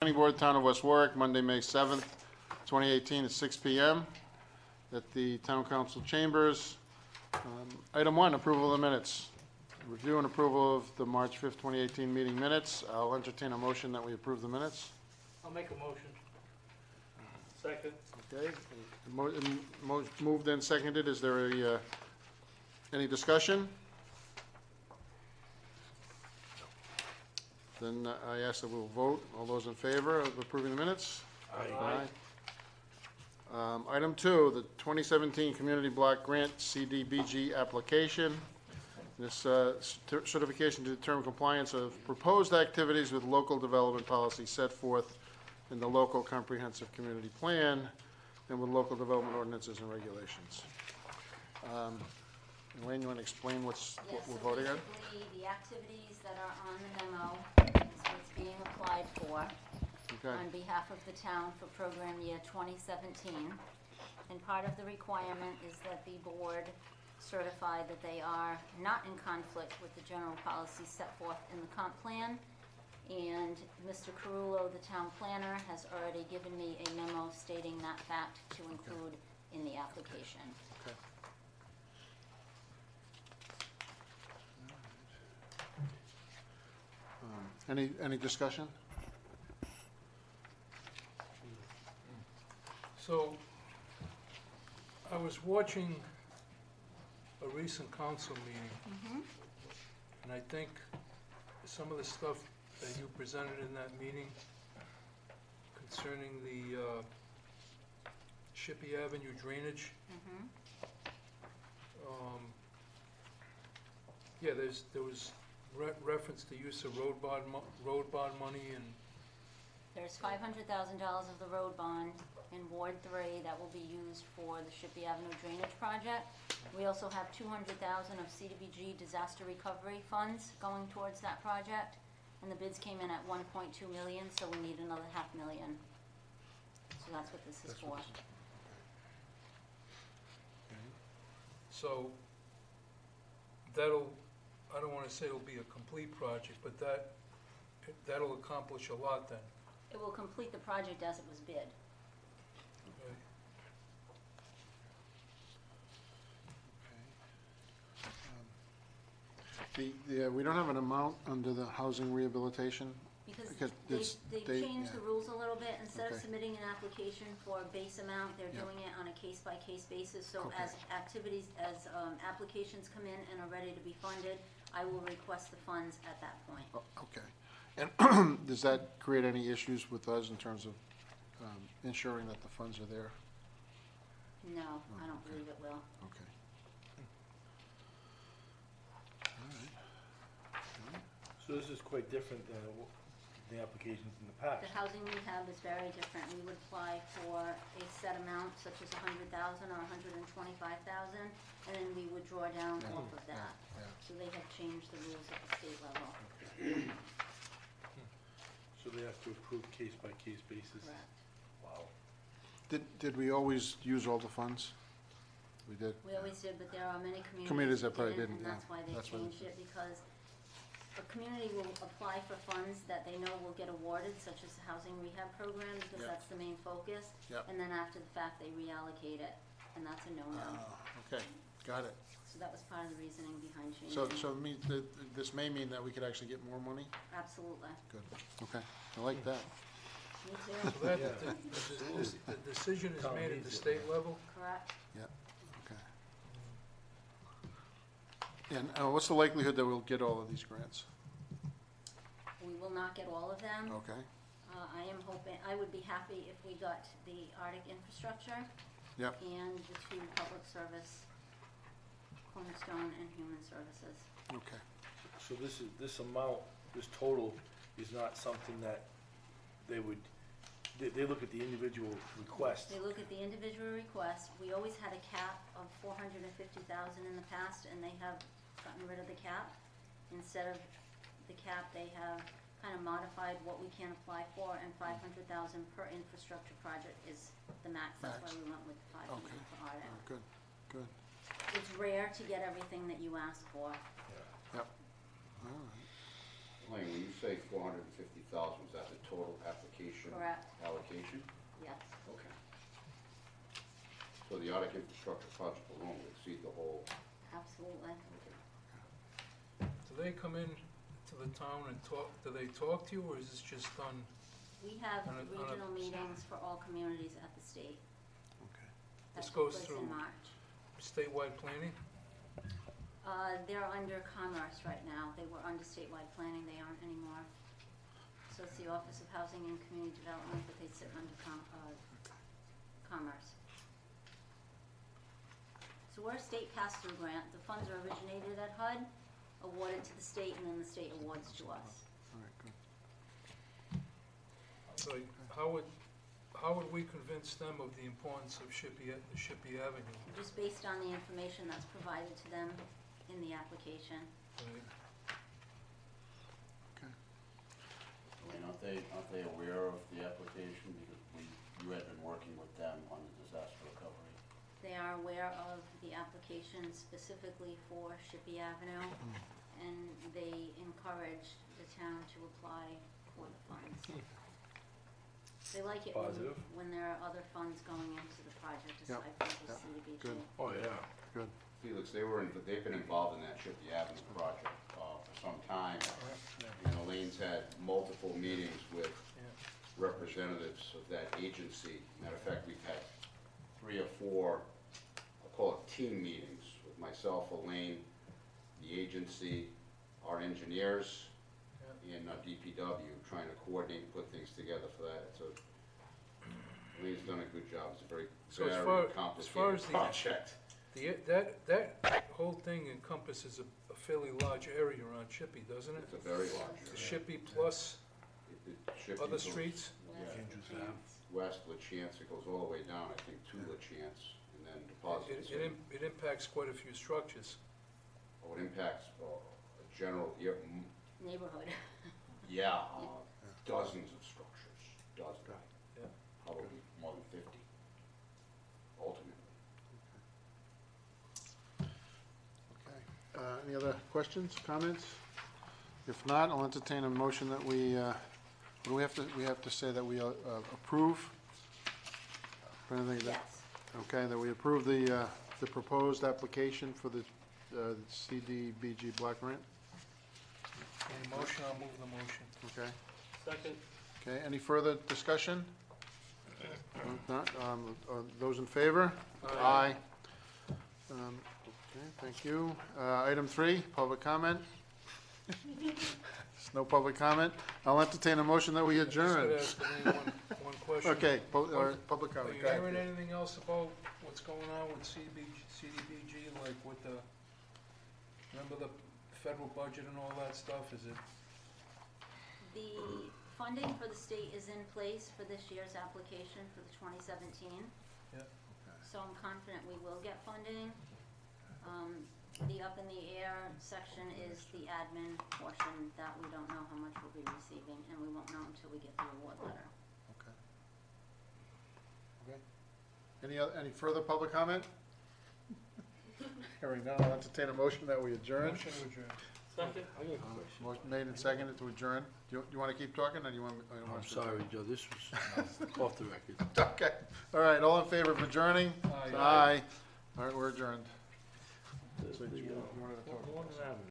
Planning Board, Town of West Warwick, Monday, May 7th, 2018, at 6 p.m. at the Town Council Chambers. Item 1, approval of the minutes. Review and approval of the March 5th, 2018 meeting minutes. I'll entertain a motion that we approve the minutes. I'll make a motion. Second. Okay, moved and seconded. Is there any discussion? Then I ask that we'll vote. All those in favor of approving the minutes? Aye. Item 2, the 2017 Community Block Grant CDBG application. This certification to determine compliance of proposed activities with local development policy set forth in the local comprehensive community plan and with local development ordinances and regulations. Elaine, you want to explain what we're voting on? Basically, the activities that are on the memo is what's being applied for on behalf of the town for program year 2017. And part of the requirement is that the board certify that they are not in conflict with the general policy set forth in the comp plan. And Mr. Carullo, the town planner, has already given me a memo stating that fact to include in the application. Okay. Any discussion? So, I was watching a recent council meeting, and I think some of the stuff that you presented in that meeting concerning the Shippey Avenue drainage. Yeah, there was reference to use of road bond money, and There's $500,000 of the road bond in Ward 3 that will be used for the Shippey Avenue drainage project. We also have $200,000 of CDBG disaster recovery funds going towards that project. And the bids came in at 1.2 million, so we need another $500,000. So that's what this is for. so I don't want to say it'll be a complete project, but that'll accomplish a lot then. It will complete the project as it was bid. Okay. We don't have an amount under the housing rehabilitation? Because it's- they've they- changed the rules a little bit. Instead of Okay. submitting an application for a base amount, they're Yeah. doing it on a case-by-case basis. So Okay. as applications come in and are ready to be funded, I will request the funds at that point. Oh, okay. And does that create any issues with us in terms of ensuring that the funds are there? No, I don't okay. believe it will. Okay. All right. So this is quite different than the applications in the past. The housing rehab is very different. We would apply for a set amount such as 100,000 or 125,000, and then we would draw down off of that. Yeah. So they have changed the rules at the state level. So they have to approve case-by-case basis? Correct. Wow. Did we always use all the funds? We did? We always did, but there are many Communities communities that that probably didn't, didn't, and that's yeah. why they That's why- changed it, because a community will apply for funds that they know will get awarded, such as the housing rehab program, because Yep. that's the main focus. Yep. And then after the fact, they reallocate it, and that's a no-no. Okay, got it. So that was part of the reasoning behind changing So, it. this may mean that we could actually get more money? Absolutely. Good, okay, I like that. Me So too, that, Yeah. the decision is Town made at needs the it. state level? correct? Yeah, okay. And what's the likelihood that we'll get all of these grants? We will not get all of them. Okay, I am hoping, I would be happy if we got the Arctic infrastructure yep, and the two public service, Cornerstone and Human Services. okay. So this amount, this total is not something that they look at the individual request. They look at the individual request. We always had a cap of 450,000 in the past, and they have gotten rid of the cap. Instead of the cap, they have kind of modified what we can apply for, and 500,000 per infrastructure project is the max. That's why we went with 500 Okay. for audit. Good, good, It's rare to get everything that you ask for. yep, all right. explain, when you say 450,000, is that the total application? Correct. Allocation? Yes, Okay. So the Arctic infrastructure project alone would exceed the whole, absolutely. okay. Do they come in to the town and talk, do they talk to you, or is this just done? We have On a- regional meetings for all communities at the state. Okay. That This took goes place through in March. statewide planning? They're under Commerce right now. They were under statewide planning, they aren't anymore. So it's the Office of Housing and Community Development, but they sit under Commerce. So we're a state pass-through grant. The funds are originated at HUD, awarded to the state, and then the state awards to us. All right, good. So how would we convince them of the importance of Shippey Avenue? Just based on the information that's provided to them in the application. Right? Okay. I mean, aren't they aware of the application, because you had been working with them on the disaster recovery? They are aware of the application specifically for Shippey Avenue, and they encourage the town to apply for the funds. They like it Positive. when there are other funds going into the project Yep, aside from yep, just CDBG. good. Oh, yeah. Good. Felix, they've been involved in that Shippey Avenue project for some time, and Elaine's had multiple meetings with Yeah. representatives of that agency. Matter of fact, we've had 3 or 4, I'll call it team meetings, with myself, Elaine, the agency, our engineers, and DPW, trying to coordinate and put things together for that. So Elaine's done a good job. It's a very, So as very far as complicated the- project. That whole thing encompasses a fairly large area around Shippey, doesn't it? It's a very large The area. Shippey plus Shippey other goes streets? West Andrews Chance. Ave. West LaChance, it goes all the way down, I think, to LaChance, and then deposits. It impacts quite a few structures. Oh, it impacts a general, Neighborhood. yeah, dozens of structures, dozens. Yeah. Probably more than 50, ultimately. Okay. Any other questions, comments? If not, I'll entertain a motion that we, what do we have to say that we approve? Or anything that- Yes. Okay, that we approve the proposed application for the CDBG block grant? Any motion, I'll move the motion. Okay. Second. Okay, any further discussion? If not, those in favor? Aye. Okay, thank you. Item 3, public comment. There's no public comment. I'll entertain a motion that we adjourn. Just gotta ask Elaine one question. Okay, public Are comment. you Go ahead. hearing anything else about what's going on with CDBG, like with the, remember the federal budget and all that stuff? Is it, The funding for the state is in place for this year's application for the 2017. Yeah. So I'm confident we will get funding. The up in the air section is the admin portion that we don't know how much we'll be receiving, and we won't know until we get the award letter. Okay. Okay. Any further public comment? Hearing none, I'll entertain a motion that we adjourn. motion to adjourn? Second. Motion made and seconded to adjourn. Do you want to keep talking, or do you want? I'm sorry, Joe, this was off the record. Okay. All right, all in favor of adjourning? Aye. Aye. All right, we're adjourned. The, So you wanted to talk? Lawrence Avenue.